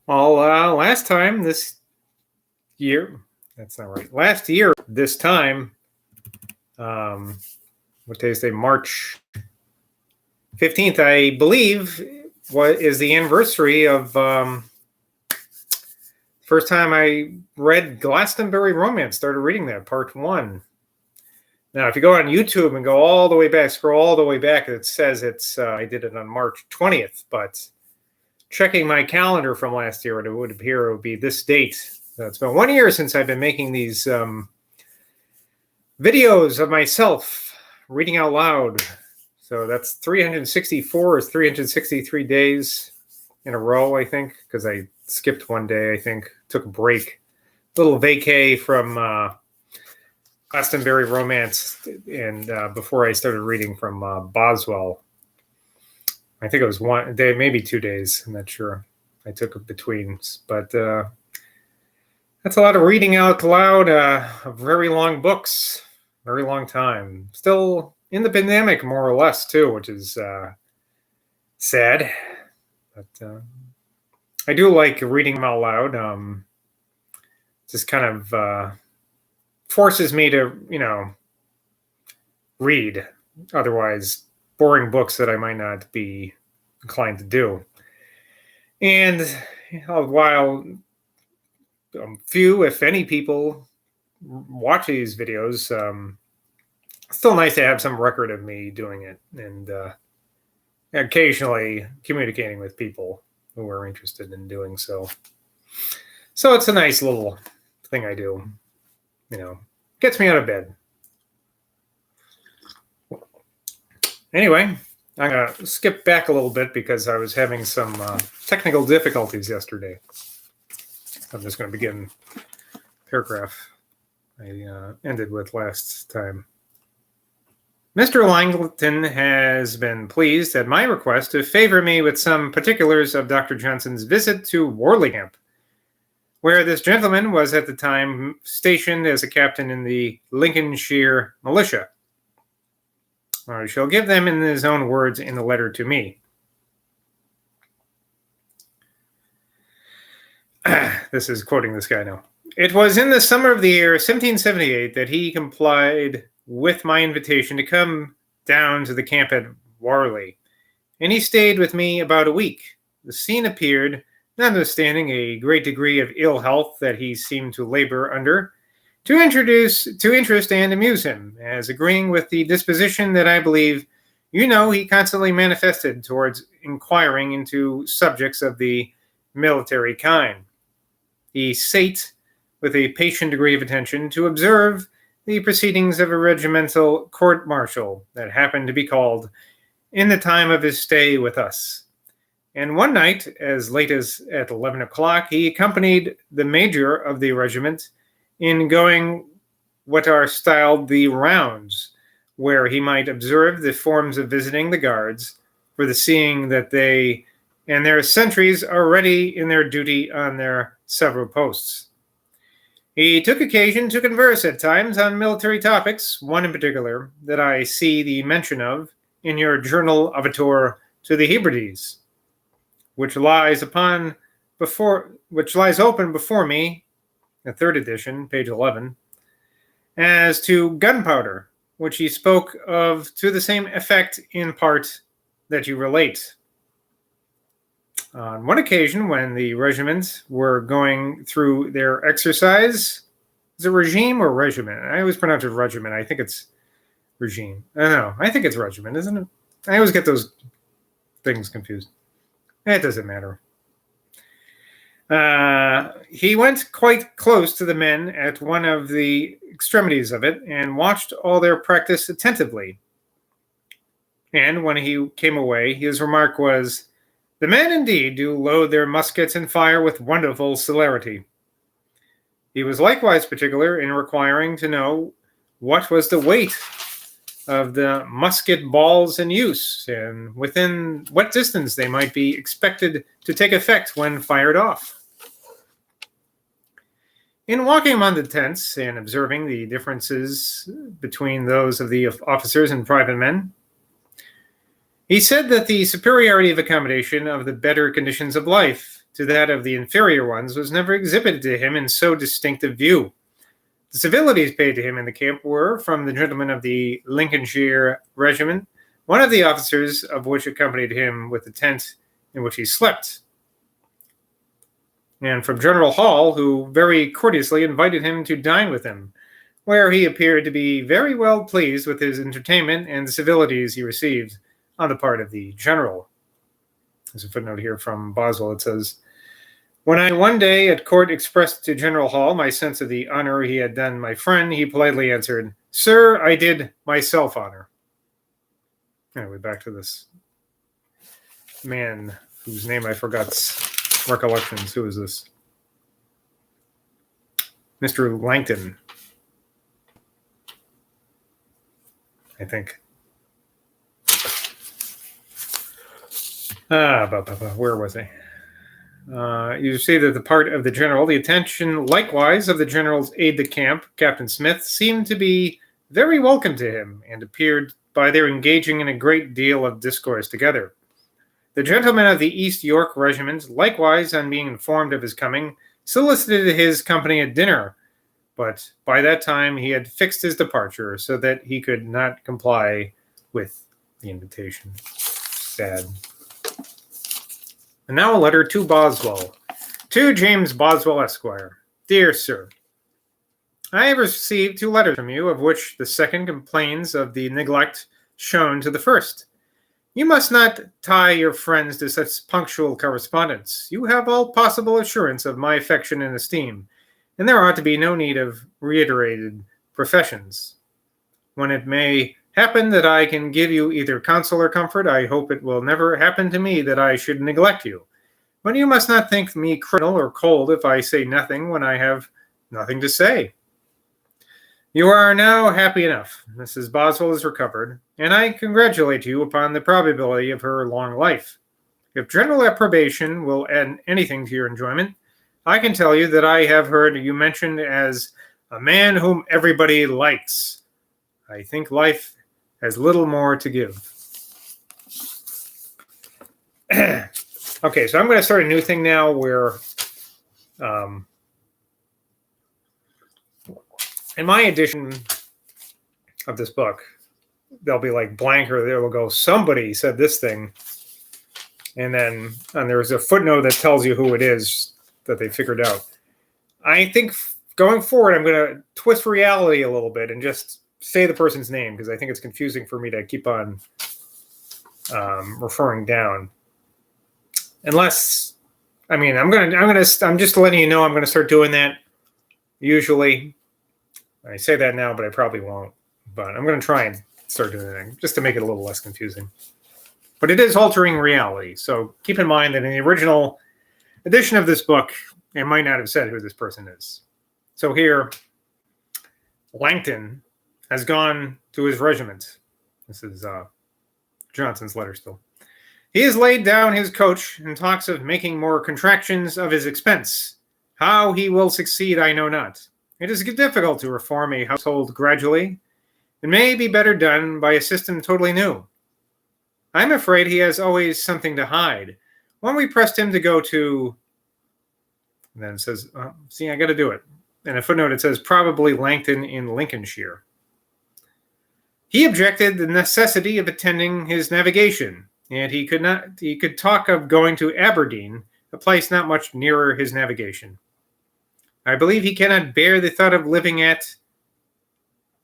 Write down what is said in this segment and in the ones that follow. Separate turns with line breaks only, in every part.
Well, last time this year, that's not right. Last year, this time, um, what day is today? March 15th, I believe, what is the anniversary of first time I read Glastonbury Romance, started reading that, part one. Now, if you go on YouTube and go all the way back, scroll all the way back, it says I did it on March 20th, but checking my calendar from last year, it would appear it would be this date. It's been 1 year since I've been making these videos of myself reading out loud. So that's 364 or 363 days in a row, I think, because I skipped one day, I think, took a break. Little vacay from Glastonbury Romance and before I started reading from Boswell. I think it was 1 day, maybe 2 days. I'm not sure. I took it between, but that's a lot of reading out loud of very long books, very long time. Still in the pandemic, more or less, too, which is sad. But I do like reading them out loud. Just kind of forces me to, read. Otherwise, boring books that I might not be inclined to do. And while few, if any, people watch these videos, still nice to have some record of me doing it and occasionally communicating with people who are interested in doing so. So it's a nice little thing I do. Gets me out of bed. Anyway, I'm going to skip back a little bit because I was having some technical difficulties yesterday. I'm just going to begin the paragraph I ended with last time. Mr. Langton has been pleased at my request to favor me with some particulars of Dr. Johnson's visit to Warley, where this gentleman was at the time stationed as a captain in the Lincolnshire militia. I shall give them in his own words in the letter to me. This is quoting this guy now. It was in the summer of the year 1778 that he complied with my invitation to come down to the camp at Warley, and he stayed with me about a week. The scene appeared, notwithstanding a great degree of ill health that he seemed to labor under, to interest and amuse him, as agreeing with the disposition that I believe he constantly manifested towards inquiring into subjects of the military kind. He sate with a patient degree of attention to observe the proceedings of a regimental court-martial that happened to be called in the time of his stay with us. And one night, as late as at 11 o'clock, he accompanied the major of the regiment in going what are styled the rounds, where he might observe the forms of visiting the guards, for the seeing that they and their sentries are ready in their duty on their several posts. He took occasion to converse at times on military topics, one in particular that I see the mention of in your Journal of a Tour to the Hebrides, which lies open before me, the third edition, page 11, as to gunpowder, which he spoke of to the same effect in part that you relate. On one occasion, when the regiments were going through their exercise, is it regime or regiment? I always pronounce it regiment. I think it's regime. I don't know. I think it's regiment, isn't it? I always get those things confused. It doesn't matter. He went quite close to the men at one of the extremities of it and watched all their practice attentively. And when he came away, his remark was, "The men indeed do load their muskets and fire with wonderful celerity." He was likewise particular in requiring to know what was the weight of the musket balls in use, and within what distance they might be expected to take effect when fired off. In walking among the tents and observing the differences between those of the officers and private men, he said that the superiority of accommodation of the better conditions of life to that of the inferior ones was never exhibited to him in so distinct a view. The civilities paid to him in the camp were from the gentlemen of the Lincolnshire regiment, one of the officers of which accompanied him with the tent in which he slept, and from General Hall, who very courteously invited him to dine with him, where he appeared to be very well pleased with his entertainment and the civilities he received on the part of the general. There's a footnote here from Boswell. It says, "When I one day at court expressed to General Hall my sense of the honor he had done my friend, he politely answered, 'Sir, I did myself honor.'" Anyway, back to this man whose name I forgot's recollections. Who is this? Mr. Langton, I think. Where was I? You see that the part of the general, the attention likewise of the general's aide-de-camp, Captain Smith, seemed to be very welcome to him, and appeared by their engaging in a great deal of discourse together. The gentlemen of the East York regiment, likewise, on being informed of his coming, solicited his company at dinner, but by that time he had fixed his departure, so that he could not comply with the invitation. Sad. And now a letter to Boswell. To James Boswell, Esquire. Dear Sir, I have received 2 letters from you, of which the second complains of the neglect shown to the first. You must not tie your friends to such punctual correspondence. You have all possible assurance of my affection and esteem, and there ought to be no need of reiterated professions. When it may happen that I can give you either counsel or comfort, I hope it will never happen to me that I should neglect you. But you must not think me criminal or cold if I say nothing when I have nothing to say. You are now happy enough. Mrs. Boswell is recovered, and I congratulate you upon the probability of her long life. If general approbation will add anything to your enjoyment, I can tell you that I have heard you mentioned as a man whom everybody likes. I think life has little more to give. Okay, so I'm going to start a new thing now where in my edition of this book, they'll be like blank, or there will go, somebody said this thing. And then there's a footnote that tells you who it is that they figured out. I think going forward, I'm going to twist reality a little bit and just say the person's name, because I think it's confusing for me to keep on referring down. Unless, I mean, I'm just letting you know I'm going to start doing that. Usually, I say that now, but I probably won't. But I'm going to try and start doing that just to make it a little less confusing. But it is altering reality, so keep in mind that in the original edition of this book, it might not have said who this person is. So here, Langton has gone to his regiment. This is Johnson's letter still. He has laid down his coach and talks of making more contractions of his expense. How he will succeed, I know not. It is difficult to reform a household gradually. It may be better done by a system totally new. I'm afraid he has always something to hide. When we pressed him to go to... And then it says, see, I got to do it. In a footnote, it says, probably Langton in Lincolnshire. He objected the necessity of attending his navigation, and he could talk of going to Aberdeen, a place not much nearer his navigation. I believe he cannot bear the thought of living at,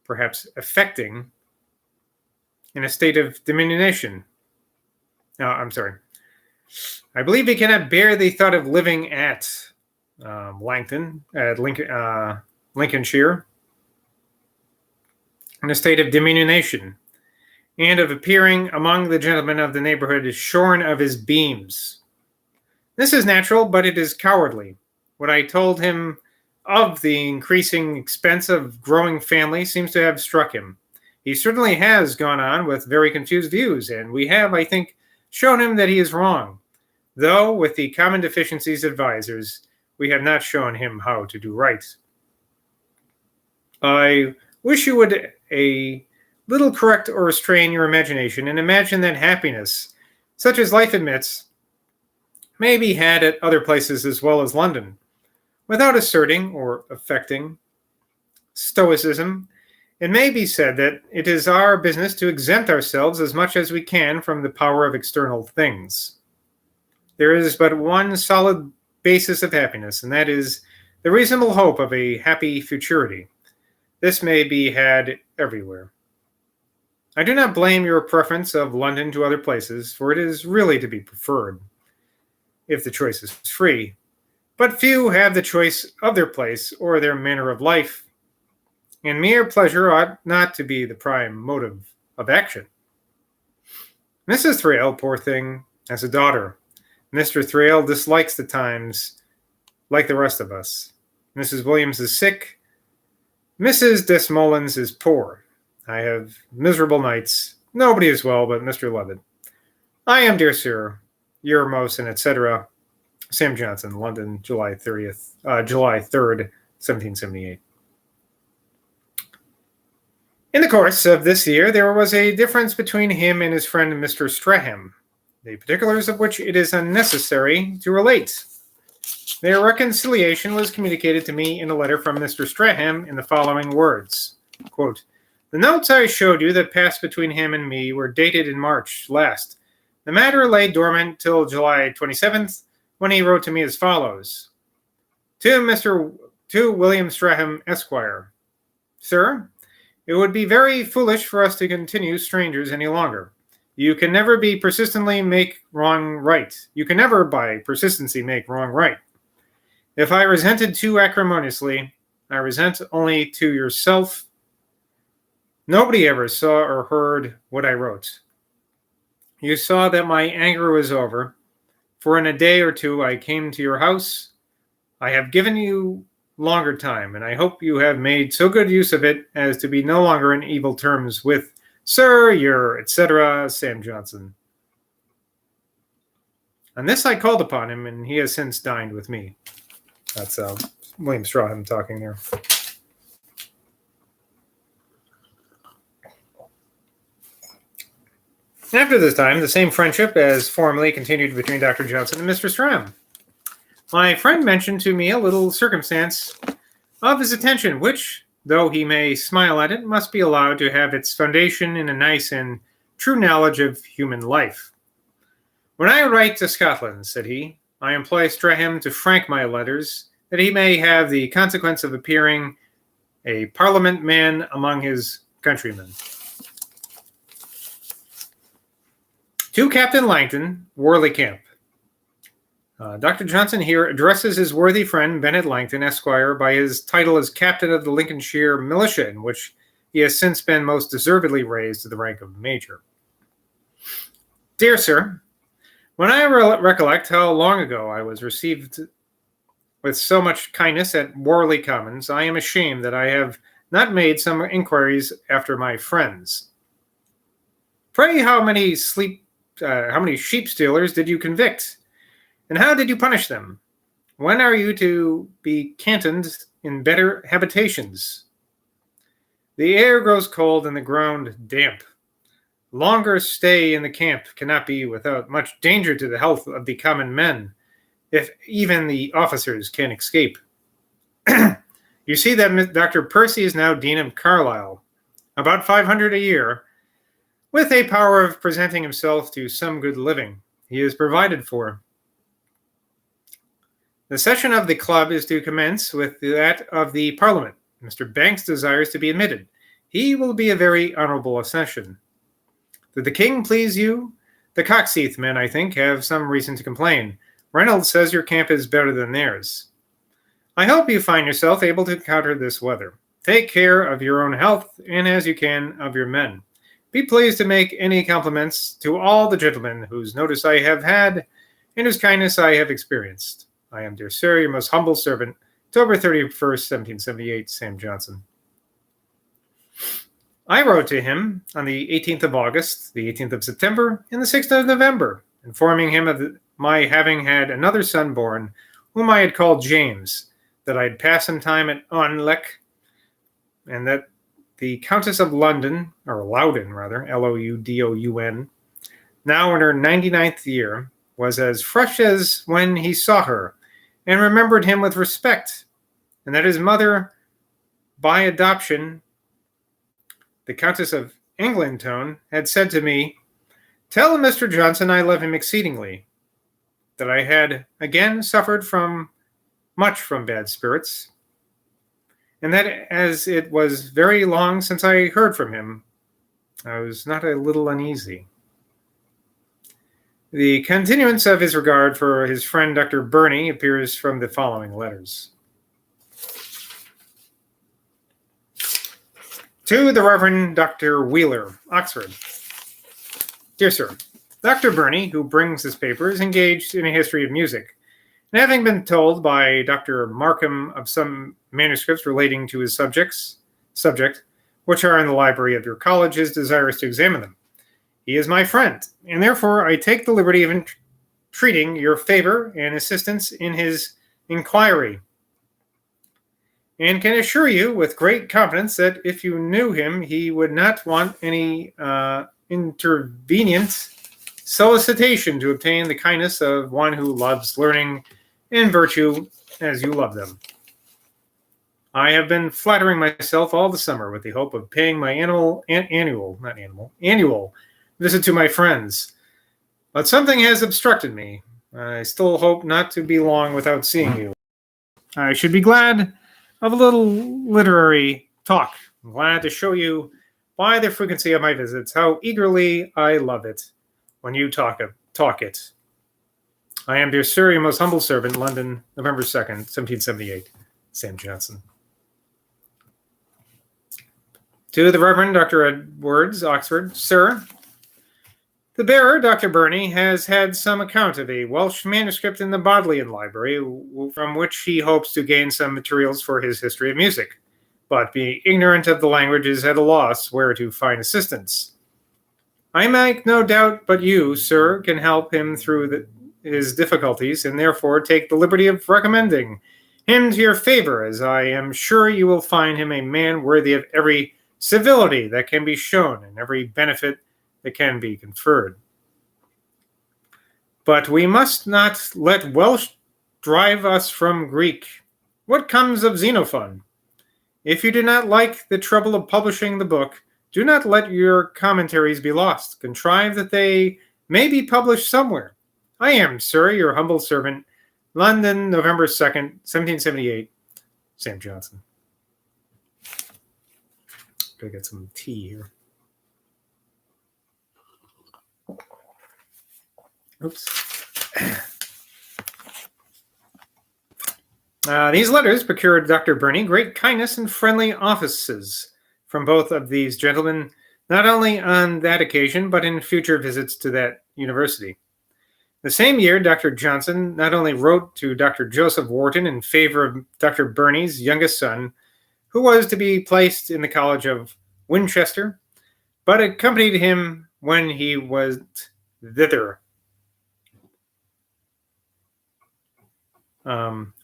perhaps affecting, in a state of diminution. No, I'm sorry. I believe he cannot bear the thought of living at Langton, at Lincolnshire, in a state of diminution, and of appearing among the gentlemen of the neighborhood shorn of his beams. This is natural, but it is cowardly. What I told him of the increasing expense of growing family seems to have struck him. He certainly has gone on with very confused views, and we have, I think, shown him that he is wrong, though with the common deficiencies advisers, we have not shown him how to do right. I wish you would a little correct or restrain your imagination and imagine that happiness, such as life admits, may be had at other places as well as London, without asserting or affecting stoicism. It may be said that it is our business to exempt ourselves as much as we can from the power of external things. There is but one solid basis of happiness, and that is the reasonable hope of a happy futurity. This may be had everywhere. I do not blame your preference of London to other places, for it is really to be preferred, if the choice is free. But few have the choice of their place or their manner of life, and mere pleasure ought not to be the prime motive of action. Mrs. Thrale, poor thing, has a daughter. Mr. Thrale dislikes the times like the rest of us. Mrs. Williams is sick. Mrs. Desmoulins is poor. I have miserable nights. Nobody is well but Mr. Levitt. I am, dear sir, your most and etc. Sam Johnson, London, July 3rd, 1778. In the course of this year, there was a difference between him and his friend Mr. Strahan, the particulars of which it is unnecessary to relate. Their reconciliation was communicated to me in a letter from Mr. Strahan in the following words. Quote, the notes I showed you that passed between him and me were dated in March last. The matter lay dormant till July 27th, when he wrote to me as follows. To William Strahan, Esquire. Sir, it would be very foolish for us to continue strangers any longer. You can never by persistency make wrong right. If I resented too acrimoniously, I resent only to yourself. Nobody ever saw or heard what I wrote. You saw that my anger was over, for in a day or two I came to your house. I have given you longer time, and I hope you have made so good use of it as to be no longer in evil terms with Sir, your, etc., Sam Johnson. On this I called upon him, and he has since dined with me. That's William Strahan talking there. After this time, the same friendship as formerly continued between Dr. Johnson and Mr. Strahan. My friend mentioned to me a little circumstance of his attention, which, though he may smile at it, must be allowed to have its foundation in a nice and true knowledge of human life. When I write to Scotland, said he, I employ Strahan to frank my letters, that he may have the consequence of appearing a parliament man among his countrymen. To Captain Langton, Warley Camp. Dr. Johnson here addresses his worthy friend Bennet Langton, Esquire, by his title as Captain of the Lincolnshire Militia, in which he has since been most deservedly raised to the rank of Major. Dear Sir, when I recollect how long ago I was received with so much kindness at Warley Commons, I am ashamed that I have not made some inquiries after my friends. Pray, how many sheep stealers did you convict? And how did you punish them? When are you to be cantoned in better habitations? The air grows cold and the ground damp. Longer stay in the camp cannot be without much danger to the health of the common men, if even the officers can escape. You see that Dr. Percy is now Dean of Carlisle, about 500 a year, with a power of presenting himself to some good living. He is provided for. The session of the club is to commence with that of the Parliament. Mr. Banks desires to be admitted. He will be a very honorable accession. Did the king please you? The Coxheath men, I think, have some reason to complain. Reynolds says your camp is better than theirs. I hope you find yourself able to encounter this weather. Take care of your own health, and as you can, of your men. Be pleased to make any compliments to all the gentlemen whose notice I have had, and whose kindness I have experienced. I am, dear sir, your most humble servant, October 31st, 1778, Sam Johnson. I wrote to him on the 18th of August, the 18th of September, and the 6th of November, informing him of my having had another son born, whom I had called James, that I had passed some time at Onlec, and that the Countess of London, or Loudon rather, Loudon, now in her 99th year, was as fresh as when he saw her, and remembered him with respect, and that his mother, by adoption, the Countess of Eglinton, had said to me, "Tell Mr. Johnson I love him exceedingly, that I had again suffered much from bad spirits, and that as it was very long since I heard from him, I was not a little uneasy." The continuance of his regard for his friend Dr. Burney appears from the following letters. To the Reverend Dr. Wheeler, Oxford. Dear Sir, Dr. Burney, who brings this paper, is engaged in a history of music, and having been told by Dr. Markham of some manuscripts relating to his subject, which are in the library of your college, is desirous to examine them. He is my friend, and therefore I take the liberty of entreating your favor and assistance in his inquiry, and can assure you with great confidence that if you knew him, he would not want any intervenient solicitation to obtain the kindness of one who loves learning and virtue as you love them. I have been flattering myself all the summer with the hope of paying my annual visit to my friends, but something has obstructed me. I still hope not to be long without seeing you. I should be glad of a little literary talk. I'm glad to show you by the frequency of my visits how eagerly I love it when you talk it. I am, dear sir, your most humble servant, London, November 2nd, 1778. Sam Johnson. To the Reverend Dr. Edwards, Oxford. Sir, the bearer, Dr. Burney, has had some account of a Welsh manuscript in the Bodleian Library, from which he hopes to gain some materials for his history of music, but being ignorant of the language is at a loss where to find assistance. I make no doubt but you, sir, can help him through his difficulties, and therefore take the liberty of recommending him to your favor, as I am sure you will find him a man worthy of every civility that can be shown and every benefit that can be conferred. But we must not let Welsh drive us from Greek. What comes of Xenophon? If you do not like the trouble of publishing the book, do not let your commentaries be lost. Contrive that they may be published somewhere. I am, sir, your humble servant, London, November 2nd, 1778. Sam Johnson. Gotta get some tea here. Oops. These letters procured Dr. Burney great kindness and friendly offices from both of these gentlemen, not only on that occasion, but in future visits to that university. The same year, Dr. Johnson not only wrote to Dr. Joseph Wharton in favor of Dr. Burney's youngest son, who was to be placed in the College of Winchester, but accompanied him when he was thither.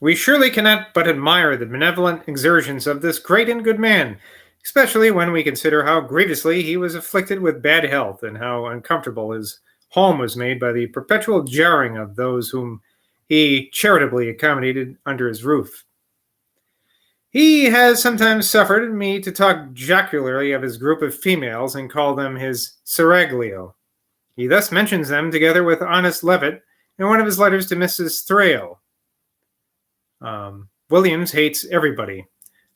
We surely cannot but admire the benevolent exertions of this great and good man, especially when we consider how grievously he was afflicted with bad health and how uncomfortable his home was made by the perpetual jarring of those whom he charitably accommodated under his roof. He has sometimes suffered me to talk jocularly of his group of females and call them his seraglio. He thus mentions them together with honest Levitt in one of his letters to Mrs. Thrale. Williams hates everybody.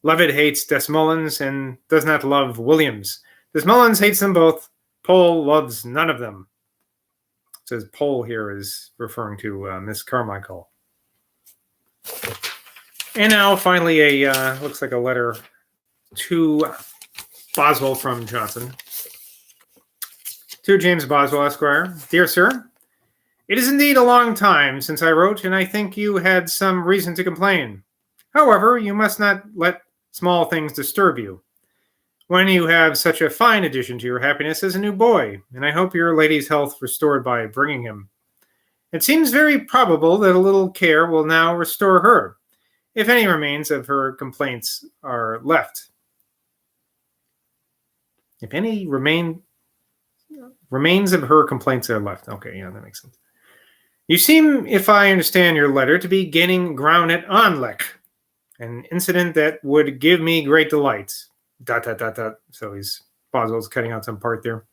Levitt hates Desmoulins and does not love Williams. Desmoulins hates them both. Pole loves none of them. It says Pole here is referring to Miss Carmichael. And now finally looks like a letter to Boswell from Johnson. To James Boswell, Esquire. Dear Sir, it is indeed a long time since I wrote, and I think you had some reason to complain. However, you must not let small things disturb you, when you have such a fine addition to your happiness as a new boy, and I hope your lady's health restored by bringing him. It seems very probable that a little care will now restore her, if any remains of her complaints are left. If any remains of her complaints are left. Okay, yeah, that makes sense. You seem, if I understand your letter, to be gaining ground at Onlek, an incident that would give me great delight. ... So Boswell's cutting out some part there.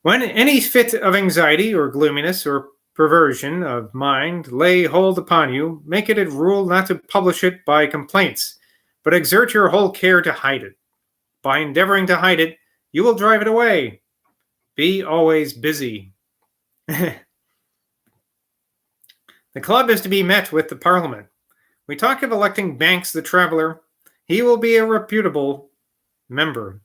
When any fit of anxiety or gloominess or perversion of mind lay hold upon you, make it a rule not to publish it by complaints, but exert your whole care to hide it. By endeavoring to hide it, you will drive it away. Be always busy. The club is to be met with the Parliament. We talk of electing Banks the Traveller. He will be a reputable member.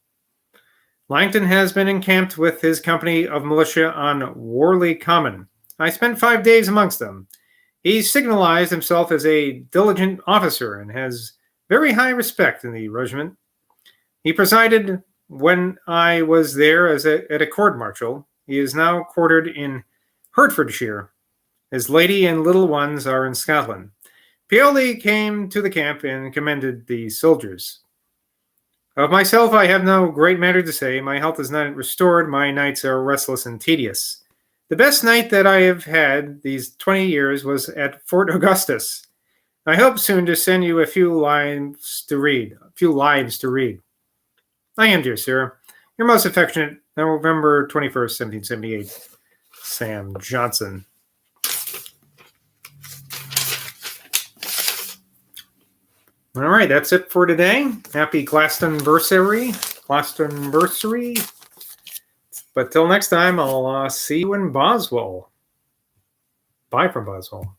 Langton has been encamped with his company of militia on Warley Common. I spent 5 days amongst them. He signalized himself as a diligent officer and has very high respect in the regiment. He presided when I was there at a court-martial. He is now quartered in Hertfordshire. His lady and little ones are in Scotland. Pioli came to the camp and commended the soldiers. Of myself, I have no great matter to say. My health is not restored. My nights are restless and tedious. The best night that I have had these 20 years was at Fort Augustus. I hope soon to send you a few lives to read. I am, dear sir, your most affectionate, November 21st, 1778, Sam Johnson. All right, that's it for today. Happy Glastonbursary. But till next time, I'll see you in Boswell. Bye from Boswell.